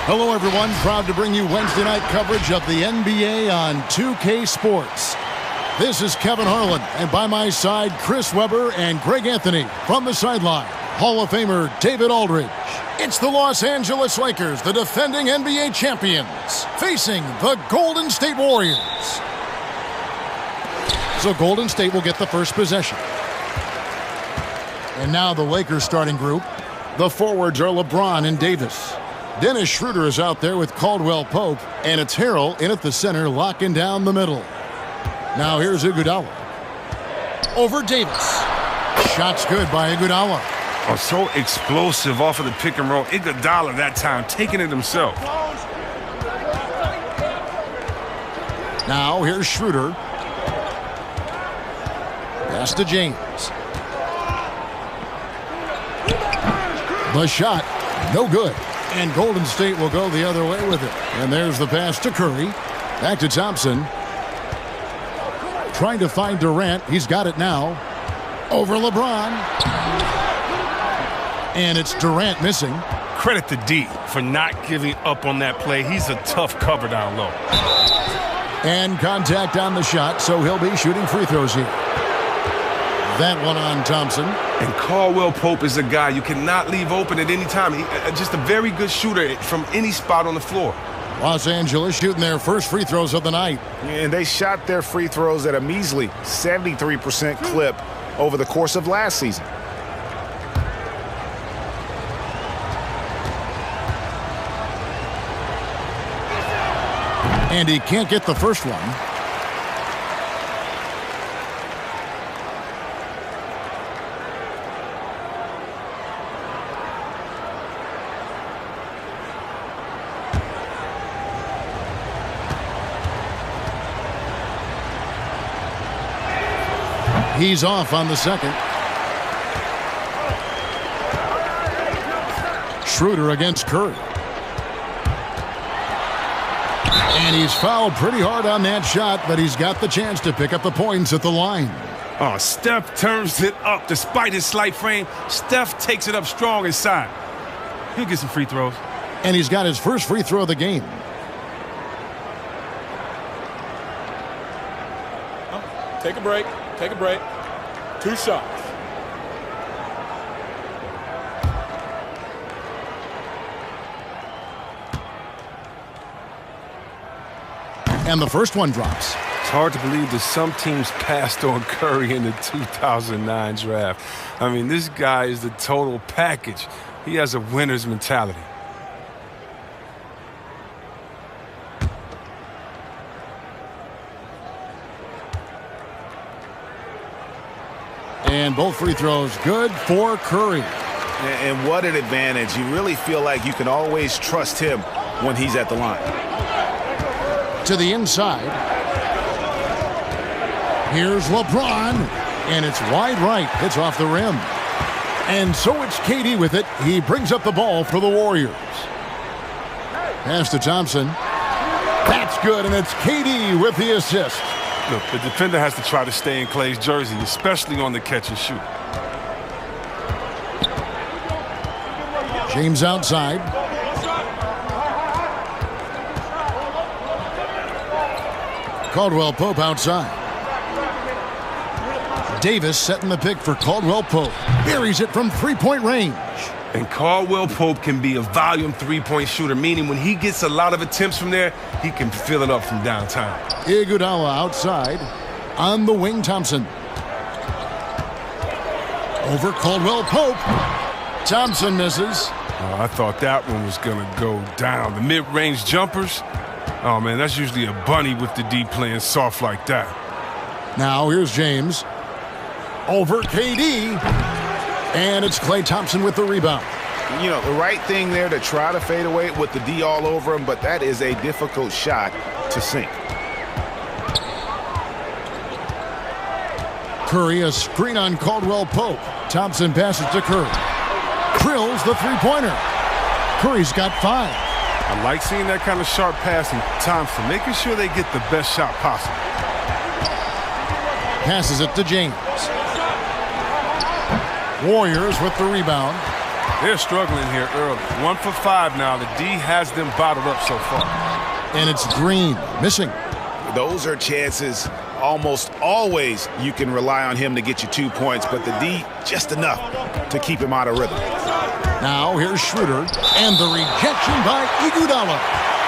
Hello, everyone. Proud to bring you Wednesday night coverage of the NBA on 2K Sports. This is Kevin Harlan, and by my side, Chris Webber and Greg Anthony from the sideline. Hall of Famer David Aldridge. It's the Los Angeles Lakers, the defending NBA champions, facing the Golden State Warriors. So Golden State will get the first possession. And now the Lakers starting group. The forwards are LeBron and Davis. Dennis Schroeder is out there with Caldwell Pope, and it's Harrell in at the center, locking down the middle. Now here's Iguodala. Over Davis. Shot's good by Iguodala. Oh, so explosive off of the pick and roll. Iguodala that time, taking it himself. Now here's Schroeder. Pass to James. The shot, no good. And Golden State will go the other way with it. And there's the pass to Curry. Back to Thompson. Trying to find Durant. He's got it now. Over LeBron. And it's Durant missing. Credit to D for not giving up on that play. He's a tough cover down low. And contact on the shot, so he'll be shooting free throws here. That one on Thompson. And Caldwell Pope is a guy you cannot leave open at any time. Just a very good shooter from any spot on the floor. Los Angeles shooting their first free throws of the night. And they shot their free throws at a measly 73% clip over the course of last season. And he can't get the first one. He's off on the second. Schroeder against Curry. And he's fouled pretty hard on that shot, but he's got the chance to pick up the points at the line. Oh, Steph turns it up despite his slight frame. Steph takes it up strong inside. He'll get some free throws. And he's got his first free throw of the game. Take a break. Take a break. 2 shots. And the first one drops. It's hard to believe that some teams passed on Curry in the 2009 draft. I mean, this guy is the total package. He has a winner's mentality. And both free throws good for Curry. And what an advantage. You really feel like you can always trust him when he's at the line. To the inside. Here's LeBron. And it's wide right. It's off the rim. And so it's KD with it. He brings up the ball for the Warriors. Pass to Thompson. That's good, and it's KD with the assist. Look, the defender has to try to stay in Klay's jersey, especially on the catch and shoot. James outside. Caldwell Pope outside. Davis setting the pick for Caldwell Pope. Buries it from three-point range. And Caldwell Pope can be a volume three-point shooter, meaning when he gets a lot of attempts from there, he can fill it up from downtown. Iguodala outside. On the wing, Thompson. Over Caldwell Pope. Thompson misses. Oh, I thought that one was going to go down. The mid-range jumpers, oh, man, that's usually a bunny with the D playing soft like that. Now here's James. Over KD. And it's Klay Thompson with the rebound. You know, the right thing there to try to fade away with the D all over him, but that is a difficult shot to sink. Curry, a screen on Caldwell Pope. Thompson passes to Curry. Drills the three-pointer. Curry's got 5. I like seeing that kind of sharp pass from Thompson, making sure they get the best shot possible. Passes it to James. Warriors with the rebound. They're struggling here early. 1 for 5 now. The D has them bottled up so far. And it's Green missing. Those are chances almost always you can rely on him to get you 2 points, but the D just enough to keep him out of rhythm. Now here's Schroeder, and the rejection by Iguodala.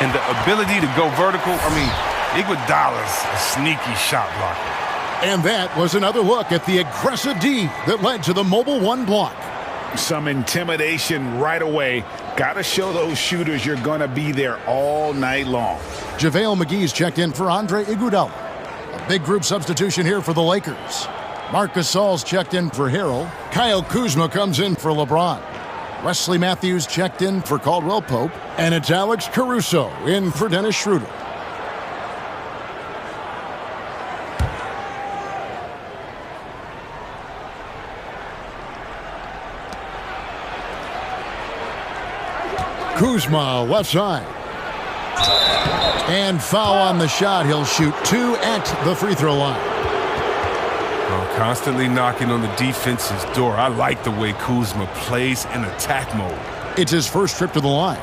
And the ability to go vertical, Iguodala's a sneaky shot blocker. And that was another look at the aggressive D that led to the mobile 1 block. Some intimidation right away. Got to show those shooters you're going to be there all night long. JaVale McGee's checked in for Andre Iguodala. A big group substitution here for the Lakers. Marc Gasol's checked in for Harrell. Kyle Kuzma comes in for LeBron. Wesley Matthews checked in for Caldwell Pope. And it's Alex Caruso in for Dennis Schroeder. Kuzma, left side. And foul on the shot. He'll shoot 2 at the free throw line. Constantly knocking on the defense's door. I like the way Kuzma plays in attack mode. It's his first trip to the line.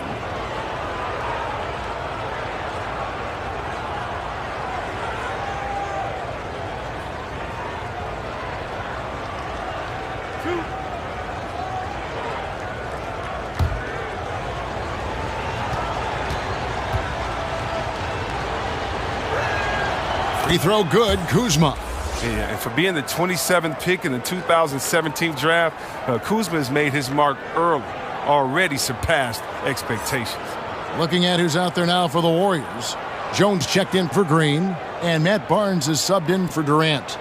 Free throw good, Kuzma. Yeah, and for being the 27th pick in the 2017 draft, Kuzma has made his mark early, already surpassed expectations. Looking at who's out there now for the Warriors. Jones checked in for Green, and Matt Barnes is subbed in for Durant.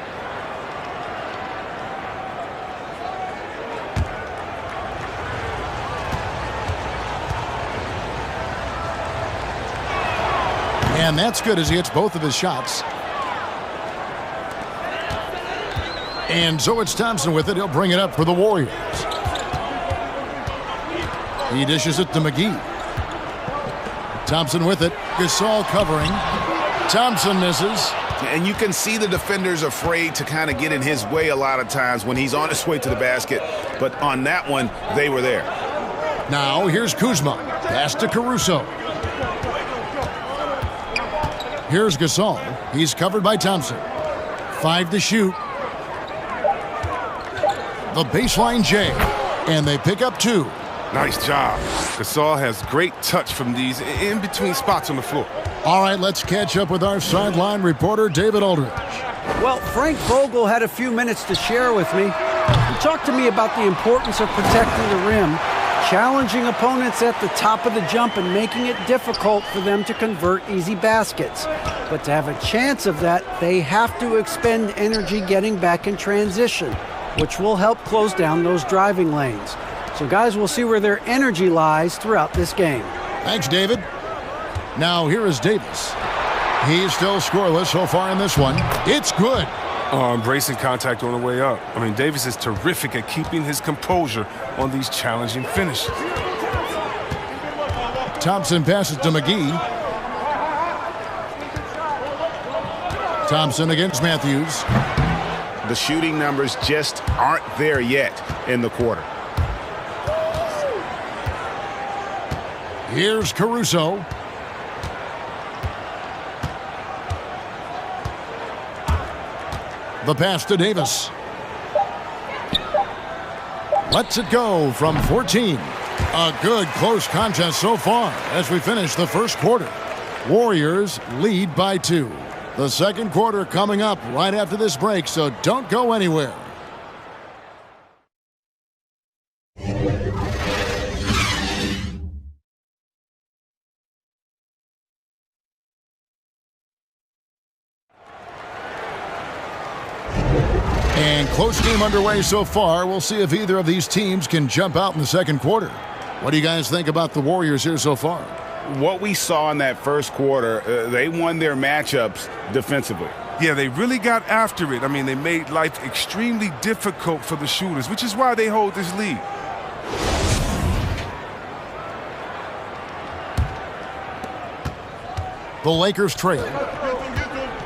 And that's good as he hits both of his shots. And so it's Thompson with it. He'll bring it up for the Warriors. He dishes it to McGee. Thompson with it. Gasol covering. Thompson misses. And you can see the defenders afraid to kind of get in his way a lot of times when he's on his way to the basket. But on that one, they were there. Now here's Kuzma. Pass to Caruso. Here's Gasol. He's covered by Thompson. 5 to shoot. The baseline J. And they pick up 2. Nice job. Gasol has great touch from these in between spots on the floor. All right, let's catch up with our sideline reporter, David Aldridge. Well, Frank Vogel had a few minutes to share with me. He talked to me about the importance of protecting the rim, challenging opponents at the top of the jump and making it difficult for them to convert easy baskets. But to have a chance of that, they have to expend energy getting back in transition, which will help close down those driving lanes. So guys, we'll see where their energy lies throughout this game. Thanks, David. Now here is Davis. He's still scoreless so far in this one. It's good. Embracing contact on the way up. Davis is terrific at keeping his composure on these challenging finishes. Thompson passes to McGee. Thompson against Matthews. The shooting numbers just aren't there yet in the quarter. Here's Caruso. The pass to Davis. Lets it go from 14. A good close contest so far as we finish the first quarter. Warriors lead by 2. The second quarter coming up right after this break, so don't go anywhere. And close game underway so far. We'll see if either of these teams can jump out in the second quarter. What do you guys think about the Warriors here so far? What we saw in that first quarter, they won their matchups defensively. Yeah, they really got after it. They made life extremely difficult for the shooters, which is why they hold this lead. The Lakers trail.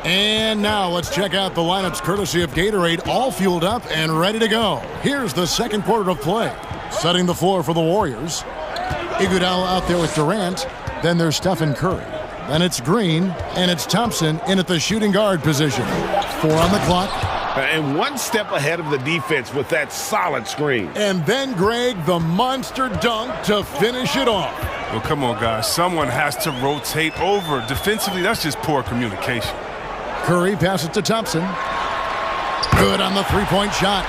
And now let's check out the lineups courtesy of Gatorade, all fueled up and ready to go. Here's the second quarter of play. Setting the floor for the Warriors. Iguodala out there with Durant. Then there's Stephen Curry. Then it's Green, and it's Thompson in at the shooting guard position. 4 on the clock. And one step ahead of the defense with that solid screen. And then, Greg, the monster dunk to finish it off. Well, come on, guys. Someone has to rotate over. Defensively, that's just poor communication. Curry passes to Thompson. Good on the three-point shot.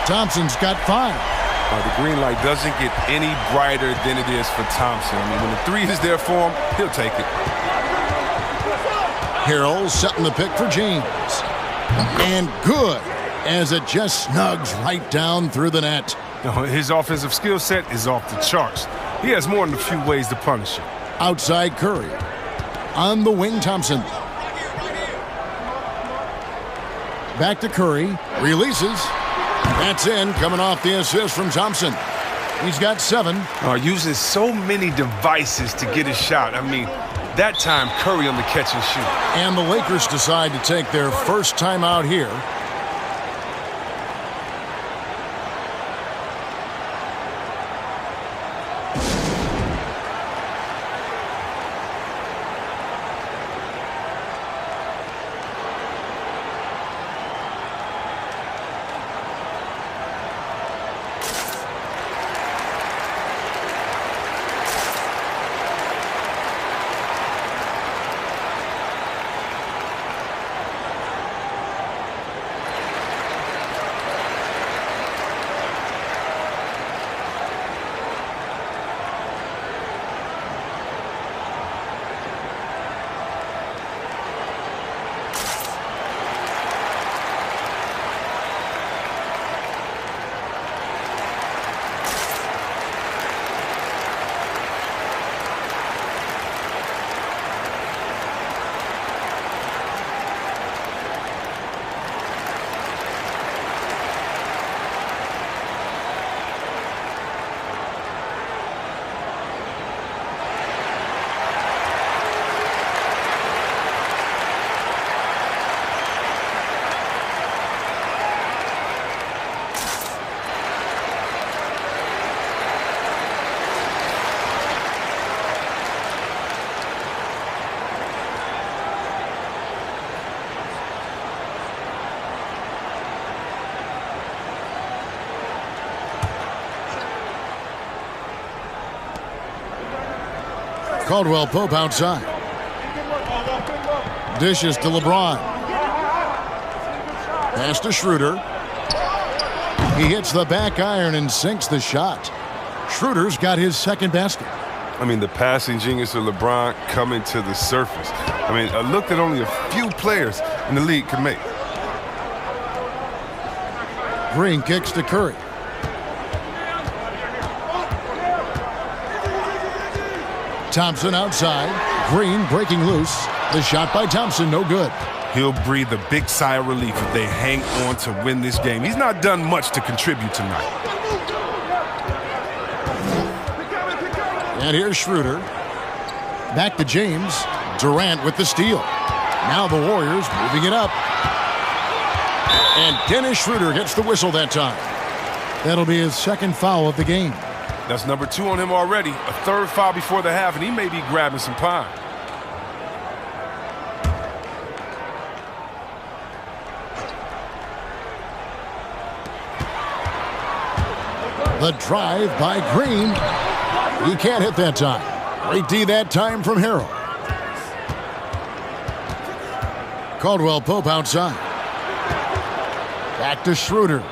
Thompson's got 5. The green light doesn't get any brighter than it is for Thompson. I mean, when the 3 is there for him, he'll take it. Harrell setting the pick for James. And good, as it just snugs right down through the net. His offensive skill set is off the charts. He has more than a few ways to punish it. Outside Curry. On the wing, Thompson. Back to Curry. Releases. That's in, coming off the assist from Thompson. He's got 7. Using so many devices to get a shot. I mean, that time Curry on the catch and shoot. And the Lakers decide to take their first time out here. Caldwell Pope outside. Dishes to LeBron. Pass to Schroeder. He hits the back iron and sinks the shot. Schroeder's got his second basket. I mean, the passing genius of LeBron coming to the surface. I mean, a look that only a few players in the league can make. Green kicks to Curry. Thompson outside. Green breaking loose. The shot by Thompson, no good. He'll breathe a big sigh of relief if they hang on to win this game. He's not done much to contribute tonight. And here's Schroeder. Back to James. Durant with the steal. Now the Warriors moving it up. And Dennis Schroeder gets the whistle that time. That'll be his second foul of the game. That's number 2 on him already. A third foul before the half, and he may be grabbing some pine. The drive by Green. He can't hit that time. Great D that time from Harrell. Caldwell Pope outside. Back to Schroeder.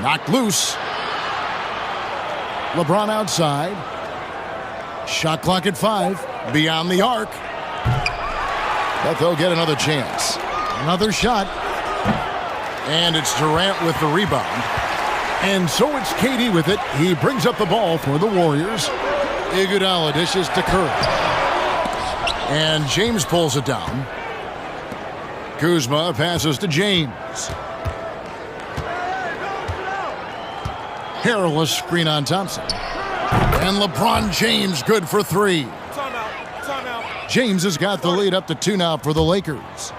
Knocked loose. LeBron outside. Shot clock at 5. Beyond the arc. But they'll get another chance. Another shot. And it's Durant with the rebound. And so it's KD with it. He brings up the ball for the Warriors. Iguodala dishes to Curry. And James pulls it down. Kuzma passes to James. Harrell screen on Thompson. And LeBron James good for 3. Timeout. James has got the lead up to 2 now for the Lakers.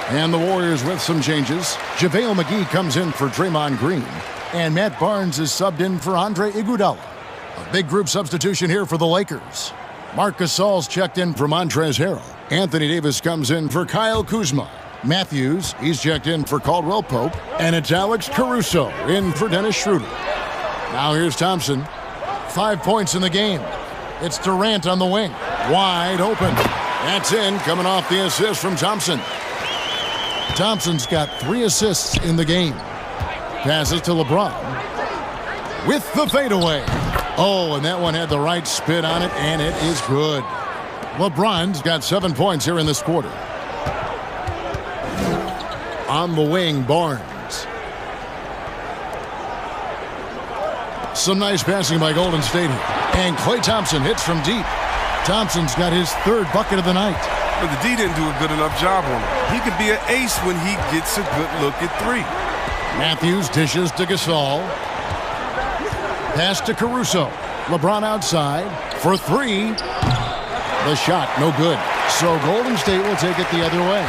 And the Warriors with some changes. JaVale McGee comes in for Draymond Green. And Matt Barnes is subbed in for Andre Iguodala. A big group substitution here for the Lakers. Marc Gasol's checked in for Montrezl Harrell. Anthony Davis comes in for Kyle Kuzma. Matthews, he's checked in for Caldwell Pope. And it's Alex Caruso in for Dennis Schroeder. Now here's Thompson. 5 points in the game. It's Durant on the wing. Wide open. That's in, coming off the assist from Thompson. Thompson's got 3 assists in the game. Passes to LeBron. With the fadeaway. Oh, and that one had the right spin on it, and it is good. LeBron's got 7 points here in this quarter. On the wing, Barnes. Some nice passing by Golden State here. And Klay Thompson hits from deep. Thompson's got his 3rd bucket of the night. But the D didn't do a good enough job on him. He could be an ace when he gets a good look at 3. Matthews dishes to Gasol. Pass to Caruso. LeBron outside for 3. The shot, no good. So Golden State will take it the other way.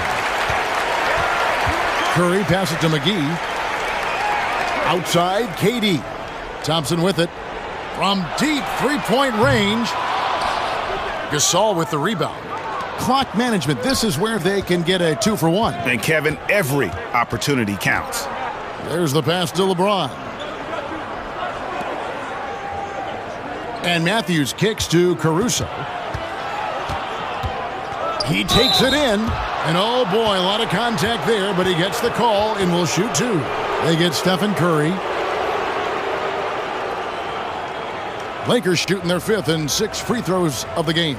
Curry passes to McGee. Outside, KD. Thompson with it. From deep 3-point range. Gasol with the rebound. Clock management, this is where they can get a 2 for 1. And Kevin, every opportunity counts. There's the pass to LeBron. And Matthews kicks to Caruso. He takes it in. And oh boy, a lot of contact there, but he gets the call and will shoot 2. They get Stephen Curry. Lakers shooting their 5th and 6 free throws of the game.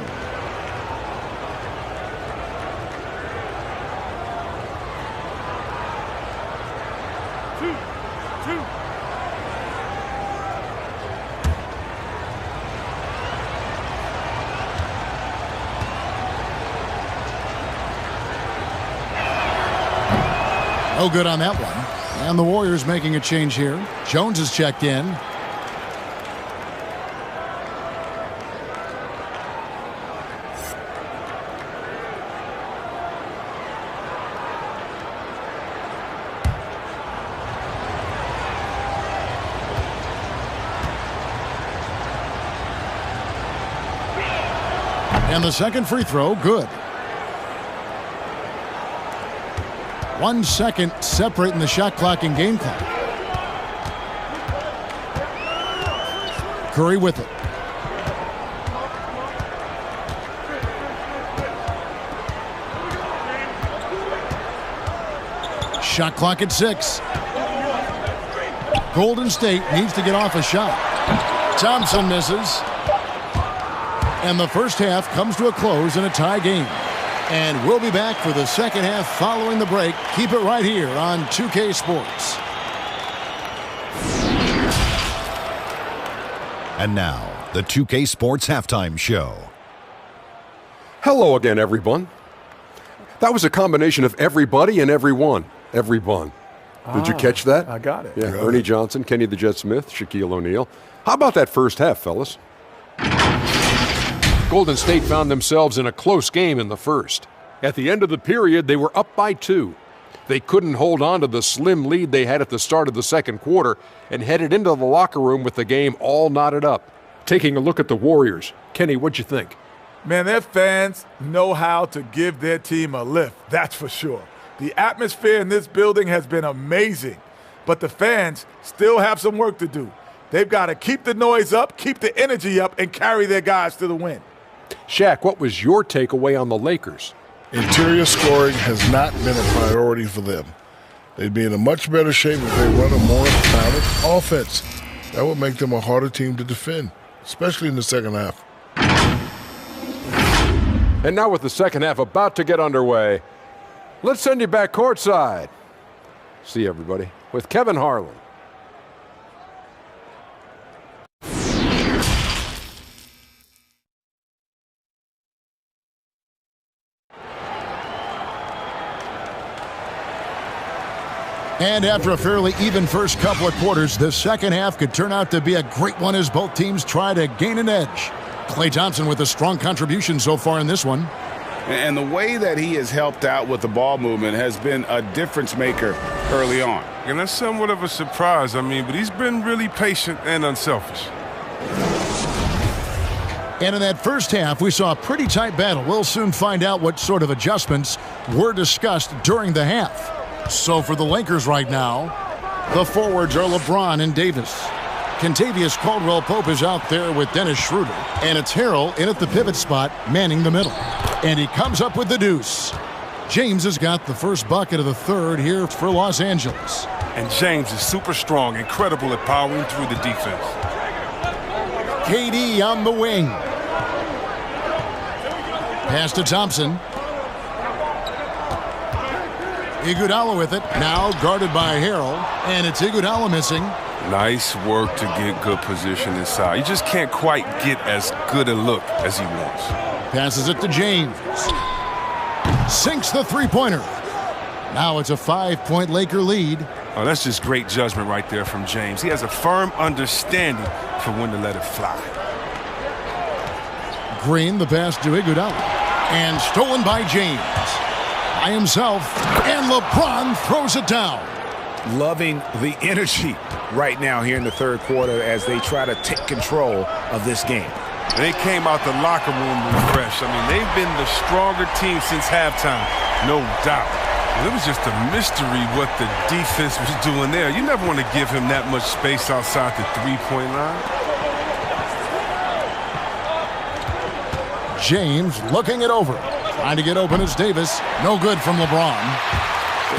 No good on that one. And the Warriors making a change here. Jones is checked in. And the second free throw, good. 1 second separating the shot clock and game clock. Curry with it. Shot clock at 6. Golden State needs to get off a shot. Thompson misses. And the first half comes to a close in a tie game. And we'll be back for the second half following the break. Keep it right here on 2K Sports. And now, the 2K Sports Halftime Show. Hello again, everyone. That was a combination of everybody and everyone. Everyone. Did you catch that? I got it. Yeah, Ernie Johnson, Kenny the Jet Smith, Shaquille O'Neal. How about that first half, fellas? Golden State found themselves in a close game in the first. At the end of the period, they were up by 2. They couldn't hold on to the slim lead they had at the start of the second quarter and headed into the locker room with the game all knotted up. Taking a look at the Warriors, Kenny, what'd you think? Man, their fans know how to give their team a lift, that's for sure. The atmosphere in this building has been amazing, but the fans still have some work to do. They've got to keep the noise up, keep the energy up, and carry their guys to the win. Shaq, what was your takeaway on the Lakers? Interior scoring has not been a priority for them. They'd be in a much better shape if they run a more balanced offense. That would make them a harder team to defend, especially in the second half. And now with the second half about to get underway, let's send you back courtside. See everybody with Kevin Harlan. And after a fairly even first couple of quarters, the second half could turn out to be a great one as both teams try to gain an edge. Klay Thompson with a strong contribution so far in this one. And the way that he has helped out with the ball movement has been a difference maker early on. And that's somewhat of a surprise, but he's been really patient and unselfish. And in that first half, we saw a pretty tight battle. We'll soon find out what sort of adjustments were discussed during the half. So for the Lakers right now, the forwards are LeBron and Davis. Kentavious Caldwell-Pope is out there with Dennis Schroeder. And it's Harrell in at the pivot spot, manning the middle. And he comes up with the deuce. James has got the first bucket of the third here for Los Angeles. And James is super strong, incredible at powering through the defense. KD on the wing. Pass to Thompson. Iguodala with it. Now guarded by Harrell. And it's Iguodala missing. Nice work to get good position inside. You just can't quite get as good a look as he wants. Passes it to James. Sinks the three-pointer. Now it's a 5-point Laker lead. Oh, that's just great judgment right there from James. He has a firm understanding for when to let it fly. Green, the pass to Iguodala. And stolen by James. By himself. And LeBron throws it down. Loving the energy right now here in the third quarter as they try to take control of this game. They came out the locker room refreshed. They've been the stronger team since halftime, no doubt. It was just a mystery what the defense was doing there. You never want to give him that much space outside the three-point line. James looking it over. Trying to get open as Davis. No good from LeBron.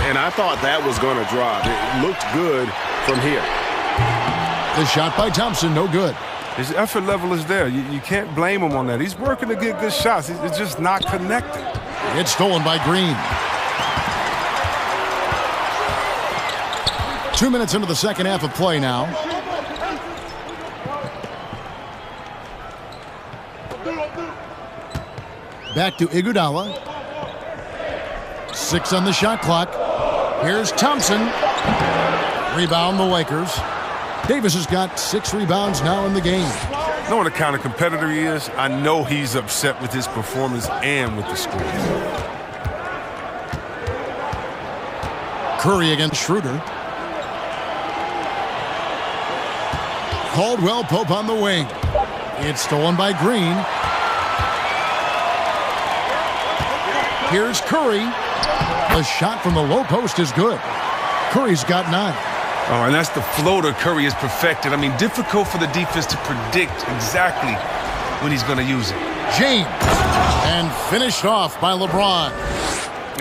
And I thought that was going to drop. It looked good from here. The shot by Thompson, no good. His effort level is there. You can't blame him on that. He's working to get good shots. It's just not connected. It's stolen by Green. 2 minutes into the second half of play now. Back to Iguodala. 6 on the shot clock. Here's Thompson. Rebound the Lakers. Davis has got 6 rebounds now in the game. Knowing the kind of competitor he is, I know he's upset with his performance and with the score. Curry against Schroeder. Caldwell-Pope on the wing. It's stolen by Green. Here's Curry. The shot from the low post is good. Curry's got 9. Oh, and that's the floater Curry has perfected. Difficult for the defense to predict exactly when he's going to use it. James. And finished off by LeBron.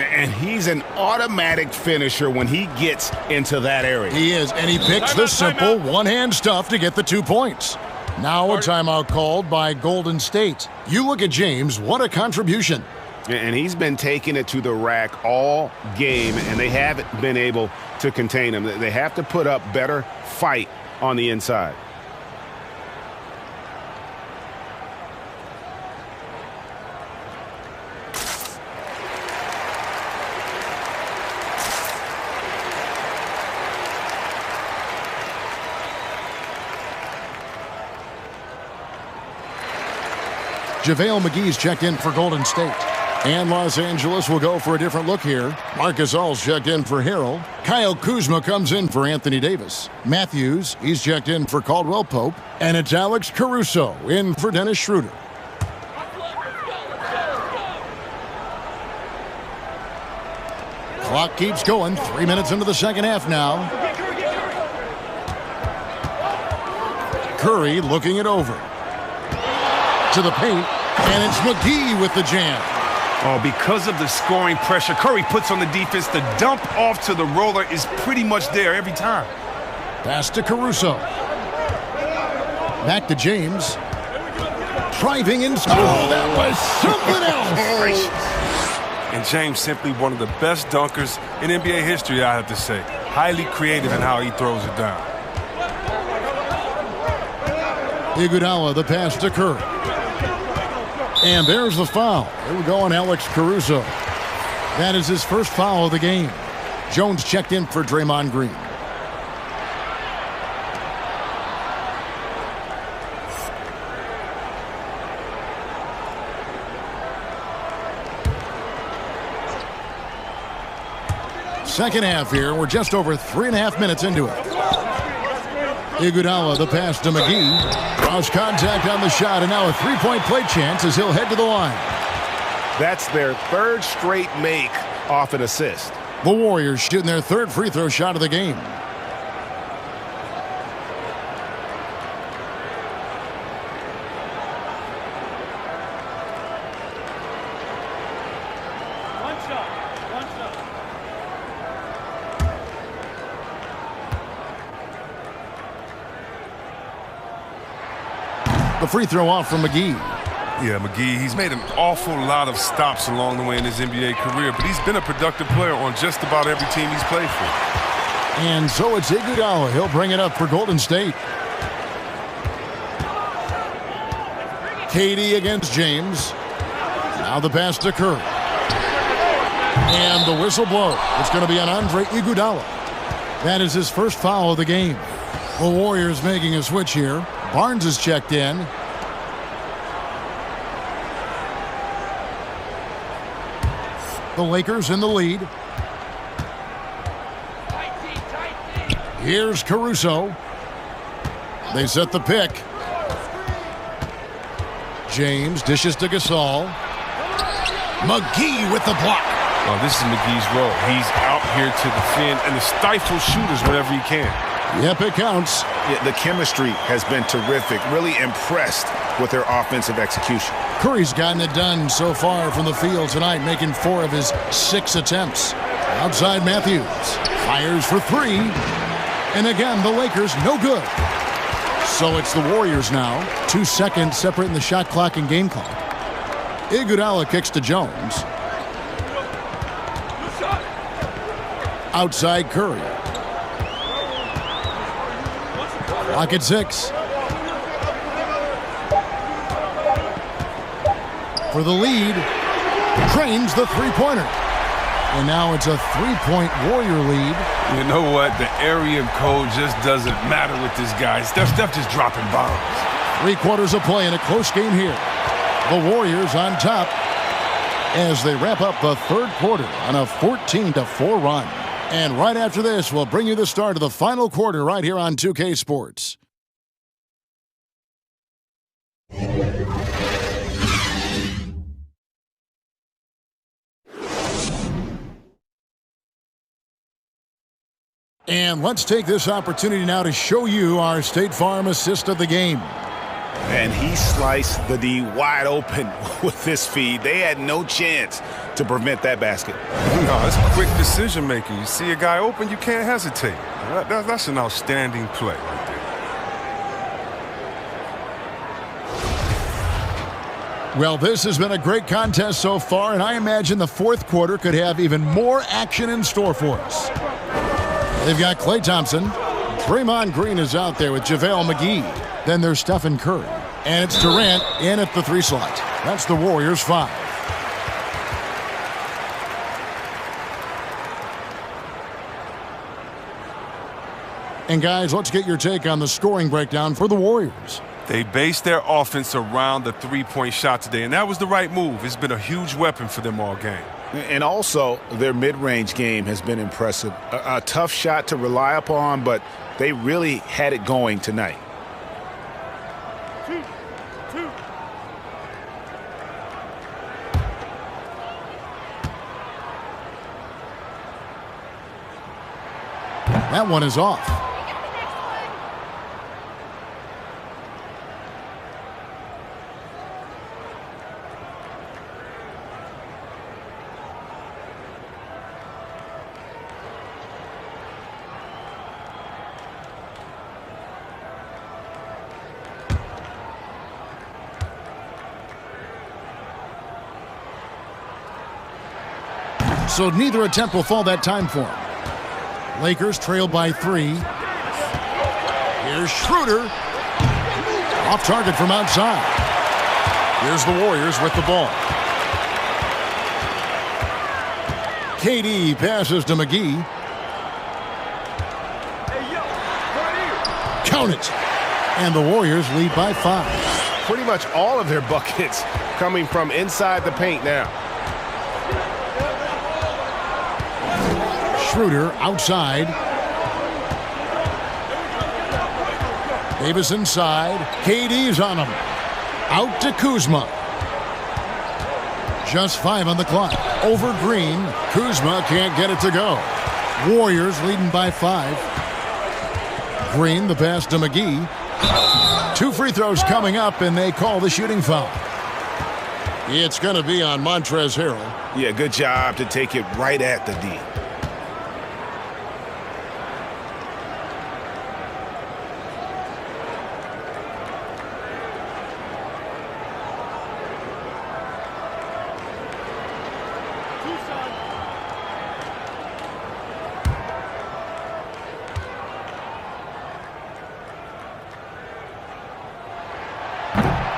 And he's an automatic finisher when he gets into that area. He is, and he picks the simple one-hand stuff to get the 2 points. Now a timeout called by Golden State. You look at James, what a contribution. And he's been taking it to the rack all game, and they haven't been able to contain him. They have to put up better fight on the inside. JaVale McGee's checked in for Golden State. And Los Angeles will go for a different look here. Marc Gasol's checked in for Harrell. Kyle Kuzma comes in for Anthony Davis. Matthews, he's checked in for Caldwell-Pope. And it's Alex Caruso in for Dennis Schroeder. Clock keeps going. 3 minutes into the second half now. Curry looking it over. To the paint, and it's McGee with the jam. Oh, because of the scoring pressure Curry puts on the defense, the dump off to the roller is pretty much there every time. Pass to Caruso. Back to James. Driving in. Oh, that was something else. And James simply one of the best dunkers in NBA history, I have to say. Highly creative in how he throws it down. Iguodala, the pass to Curry. And there's the foul. Here we go on Alex Caruso. That is his first foul of the game. Jones checked in for Draymond Green. Second half here. We're just over 3.5 minutes into it. Iguodala, the pass to McGee. Cross contact on the shot, and now a three-point play chance as he'll head to the line. That's their third straight make off an assist. The Warriors shooting their third free throw shot of the game. The free throw off from McGee. Yeah, McGee, he's made an awful lot of stops along the way in his NBA career, but he's been a productive player on just about every team he's played for. And so it's Iguodala. He'll bring it up for Golden State. KD against James. Now the pass to Curry. And the whistle blows. It's going to be on Andre Iguodala. That is his first foul of the game. The Warriors making a switch here. Barnes is checked in. The Lakers in the lead. Here's Caruso. They set the pick. James dishes to Gasol. McGee with the block. Oh, this is McGee's role. He's out here to defend and to stifle shooters whenever he can. Yep, it counts. Yeah, the chemistry has been terrific. Really impressed with their offensive execution. Curry's gotten it done so far from the field tonight, making 4 of his 6 attempts. Outside Matthews. Fires for 3. And again, the Lakers no good. So it's the Warriors now. 2 seconds separating the shot clock and game clock. Iguodala kicks to Jones. Outside Curry. Clock at 6. For the lead. Trains the three-pointer. And now it's a 3-point Warrior lead. You know what? The area code just doesn't matter with this guy. Steph just dropping bombs. 3 quarters of play in a close game here. The Warriors on top as they wrap up the third quarter on a 14-4 run. And right after this, we'll bring you the start of the final quarter right here on 2K Sports. And let's take this opportunity now to show you our State Farm assist of the game. And he sliced the D wide open with this feed. They had no chance to prevent that basket. No, it's quick decision making. You see a guy open, you can't hesitate. That's an outstanding play right there. Well, this has been a great contest so far, and I imagine the fourth quarter could have even more action in store for us. They've got Klay Thompson. Draymond Green is out there with JaVale McGee. Then there's Stephen Curry. And it's Durant in at the 3 slot. That's the Warriors 5. And guys, let's get your take on the scoring breakdown for the Warriors. They based their offense around the three-point shot today, and that was the right move. It's been a huge weapon for them all game. And also, their mid-range game has been impressive. A tough shot to rely upon, but they really had it going tonight. That one is off. So neither attempt will fall that time for him. Lakers trail by 3. Here's Schroeder. Off target from outside. Here's the Warriors with the ball. KD passes to McGee. Count it. And the Warriors lead by 5. Pretty much all of their buckets coming from inside the paint now. Schroeder outside. Davis inside. KD's on him. Out to Kuzma. Just 5 on the clock. Over Green. Kuzma can't get it to go. Warriors leading by 5. Green, the pass to McGee. 2 free throws coming up, and they call the shooting foul. It's going to be on Montrezl Harrell. Yeah, good job to take it right at the D.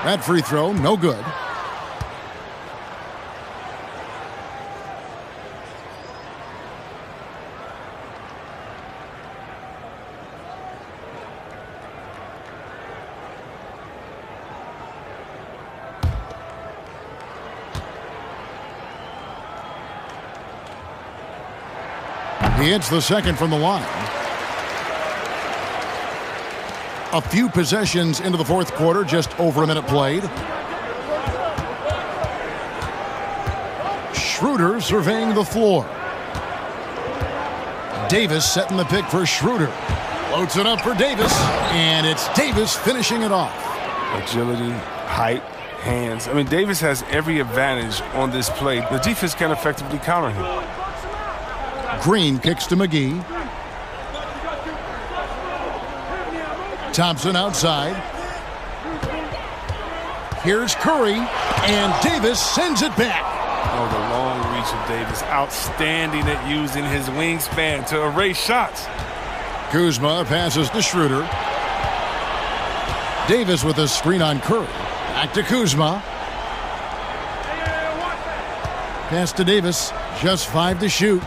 That free throw, no good. He hits the second from the line. A few possessions into the fourth quarter, just over a minute played. Schroeder surveying the floor. Davis setting the pick for Schroeder. Floats it up for Davis, and it's Davis finishing it off. Agility, height, hands. I mean, Davis has every advantage on this play. The defense can effectively counter him. Green kicks to McGee. Thompson outside. Here's Curry, and Davis sends it back. Oh, the long reach of Davis. Outstanding at using his wingspan to erase shots. Kuzma passes to Schroeder. Davis with a screen on Curry. Back to Kuzma. Pass to Davis. Just 5 to shoot.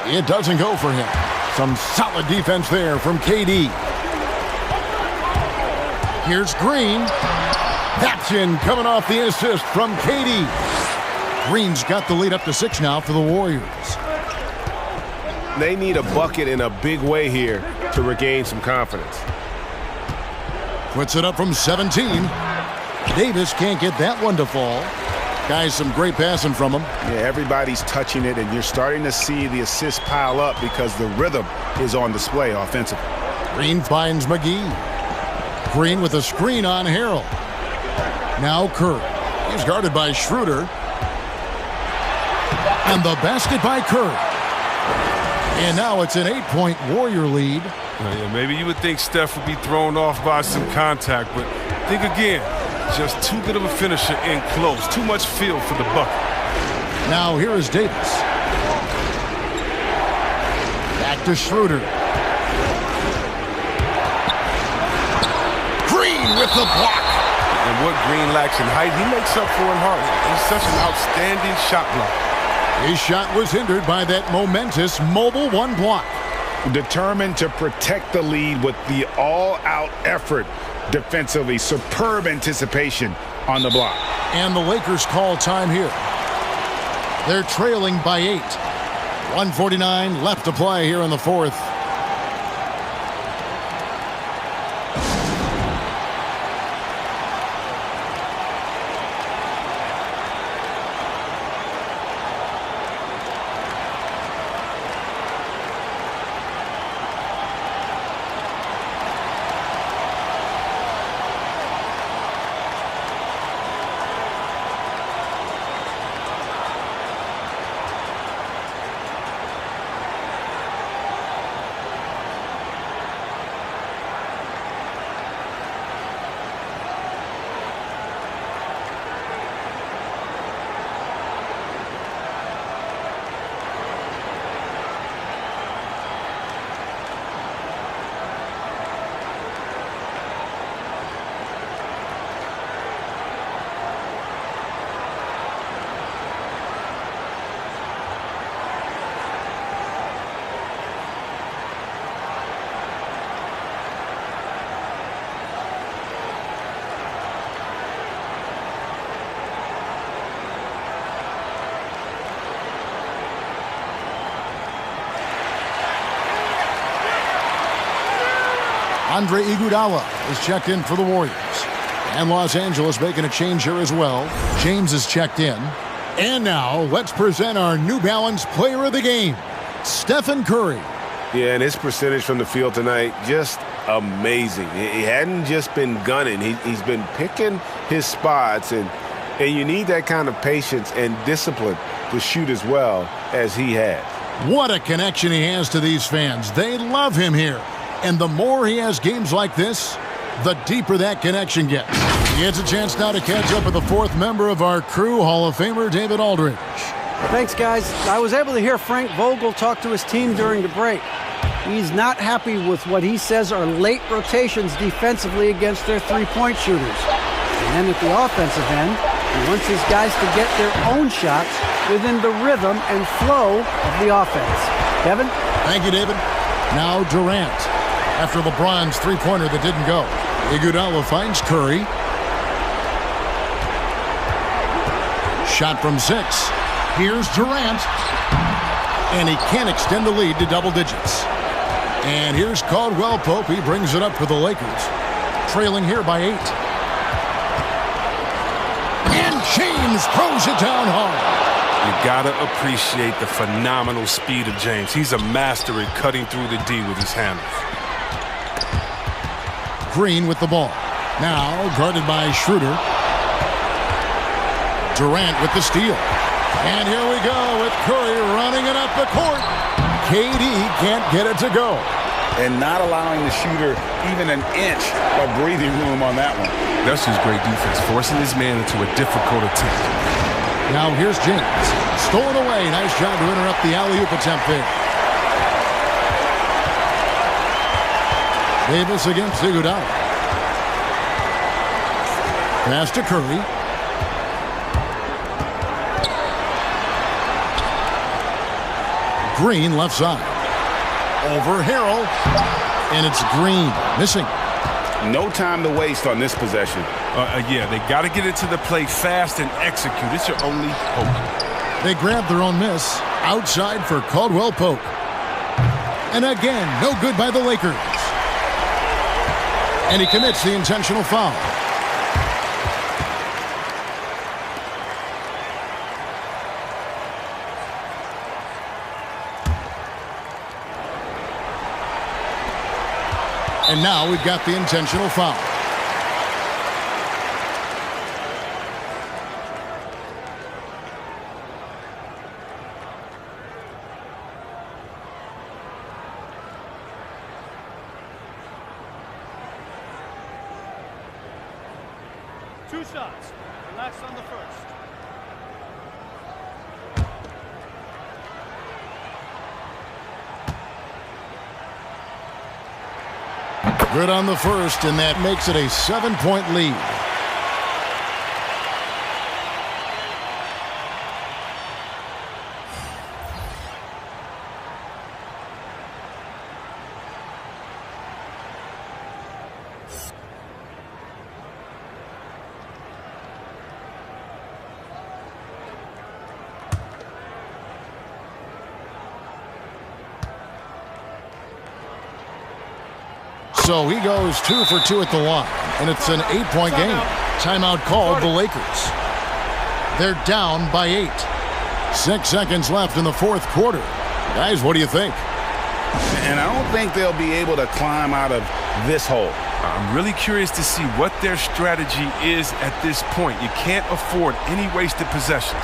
It doesn't go for him. Some solid defense there from KD. Here's Green. That's in, coming off the assist from KD. Green's got the lead up to 6 now for the Warriors. They need a bucket in a big way here to regain some confidence. Puts it up from 17. Davis can't get that one to fall. Guys, some great passing from him. Yeah, everybody's touching it, and you're starting to see the assists pile up because the rhythm is on display offensively. Green finds McGee. Green with a screen on Harrell. Now Curry. He's guarded by Schroeder. And the basket by Curry. And now it's an 8-point Warrior lead. Yeah, maybe you would think Steph would be thrown off by some contact, but think again. Just too good of a finisher in close. Too much feel for the bucket. Now here is Davis. Back to Schroeder. Green with the block. And what Green lacks in height, he makes up for in heart. He's such an outstanding shot blocker. His shot was hindered by that momentous mobile 1 block. Determined to protect the lead with the all-out effort defensively. Superb anticipation on the block. And the Lakers call time here. They're trailing by 8. 1:49 left to play here in the fourth. Andre Iguodala is checked in for the Warriors. And Los Angeles making a change here as well. James is checked in. And now, let's present our New Balance Player of the Game, Stephen Curry. Yeah, and his percentage from the field tonight, just amazing. He hadn't just been gunning. He's been picking his spots, and you need that kind of patience and discipline to shoot as well as he has. What a connection he has to these fans. They love him here. And the more he has games like this, the deeper that connection gets. He gets a chance now to catch up with the fourth member of our crew, Hall of Famer David Aldridge. Thanks, guys. I was able to hear Frank Vogel talk to his team during the break. He's not happy with what he says are late rotations defensively against their three-point shooters. And then at the offensive end, he wants his guys to get their own shots within the rhythm and flow of the offense. Kevin? Thank you, David. Now Durant. After LeBron's three-pointer that didn't go. Iguodala finds Curry. Shot from 6. Here's Durant. And he can't extend the lead to double digits. And here's Caldwell Pope. He brings it up for the Lakers. Trailing here by 8. And James throws it down hard. You gotta appreciate the phenomenal speed of James. He's a master at cutting through the D with his handles. Green with the ball. Now guarded by Schroeder. Durant with the steal. And here we go with Curry running it up the court. KD can't get it to go. And not allowing the shooter even an inch of breathing room on that one. That's just great defense, forcing his man into a difficult attempt. Now here's James. Stolen away. Nice job to interrupt the alley-oop attempt there. Davis against Iguodala. Pass to Curry. Green left side. Over Harrell. And it's Green. Missing. No time to waste on this possession. Yeah, they got to get it to the plate fast and execute. It's your only hope. They grab their own miss. Outside for Caldwell Pope. And again, no good by the Lakers. And he commits the intentional foul. And now we've got the intentional foul. Two shots. Relax on the first. Good on the first, and that makes it a 7-point lead. So he goes 2 for 2 at the line, and it's an 8-point game. Timeout called the Lakers. They're down by 8. 6 seconds left in the fourth quarter. Guys, what do you think? And I don't think they'll be able to climb out of this hole. I'm really curious to see what their strategy is at this point. You can't afford any wasted possessions.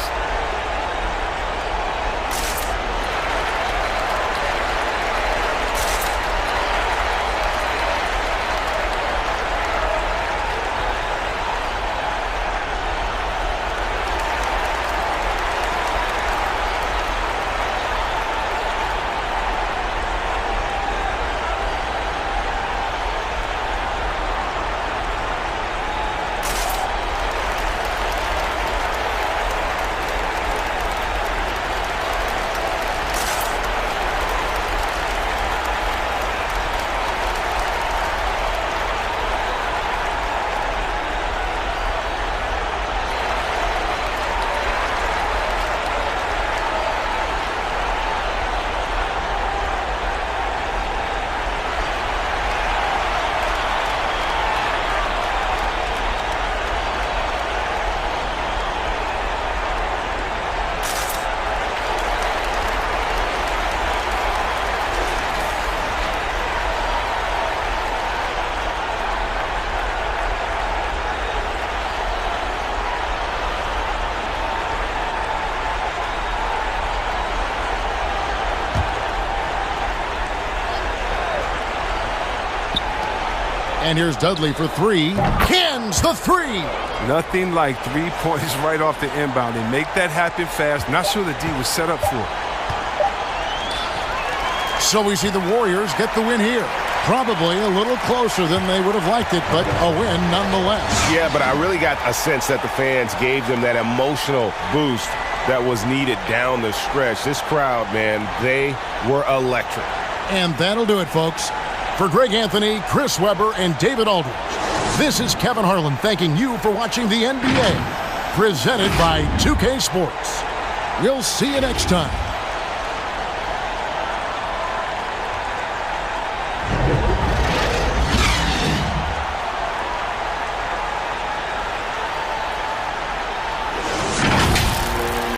And here's Dudley for three. Cans the three. Nothing like 3 points right off the inbound. They make that happen fast. Not sure the D was set up for it. So we see the Warriors get the win here. Probably a little closer than they would have liked it, but a win nonetheless. Yeah, but I really got a sense that the fans gave them that emotional boost that was needed down the stretch. This crowd, man, they were electric. And that'll do it, folks. For Greg Anthony, Chris Webber, and David Aldridge, this is Kevin Harlan thanking you for watching the NBA, presented by 2K Sports. We'll see you next time.